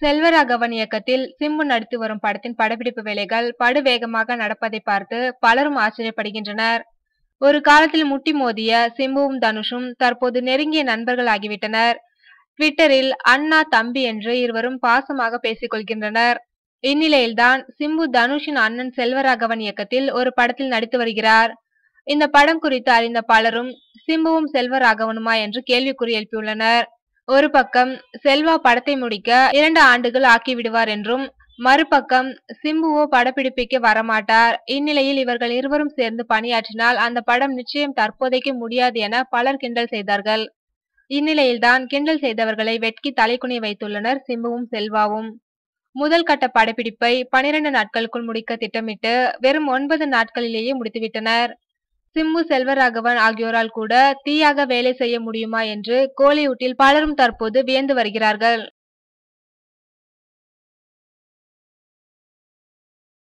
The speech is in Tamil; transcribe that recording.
செல்வராகவன் இயக்கத்தில் சிம்பு நடித்து வரும் படத்தின் படப்பிடிப்பு வேலைகள் படுவேகமாக நடப்பதை பார்த்து பலரும் ஆச்சரியப்படுகின்றனர். ஒரு காலத்தில் முட்டி மோதிய சிம்புவும் தனுஷும் தற்போது நெருங்கிய நண்பர்கள் ஆகிவிட்டனர். ட்விட்டரில் அண்ணா தம்பி என்று இருவரும் பாசமாக பேசிக் கொள்கின்றனர். இந்நிலையில்தான் சிம்பு தனுஷின் அண்ணன் செல்வராகவன் இயக்கத்தில் ஒரு படத்தில் நடித்து வருகிறார். இந்த படம் குறித்து அறிந்த பலரும் சிம்புவும் செல்வராகவனுமா என்று கேள்விக்குறி எழுப்பியுள்ளனர். ஒரு பக்கம் செல்வா படத்தை முடிக்க 2 ஆண்டுகள் ஆக்கிவிடுவார் என்றும், மறுபக்கம் சிம்புவோ படப்பிடிப்புக்கு வரமாட்டார். இந்நிலையில் இவர்கள் இருவரும் சேர்ந்து பணியாற்றினால் அந்த படம் நிச்சயம் தற்போதைக்கு முடியாது என பலர் கிண்டல் செய்தார்கள். இந்நிலையில்தான் கிண்டல் செய்தவர்களை வெட்கி தலைகுனிய வைத்துள்ளனர் சிம்புவும் செல்வாவும். முதல் கட்ட படப்பிடிப்பை 12 நாட்களுக்குள் முடிக்க திட்டமிட்டு வெறும் 9 நாட்களிலேயே முடித்துவிட்டனர். சிம்பு செல்வராகவன் ஆகியோரால் கூட தீயாக வேலை செய்ய முடியுமா என்று கோலிவுட்டில் பலரும் தற்போது வியந்து வருகிறார்கள்.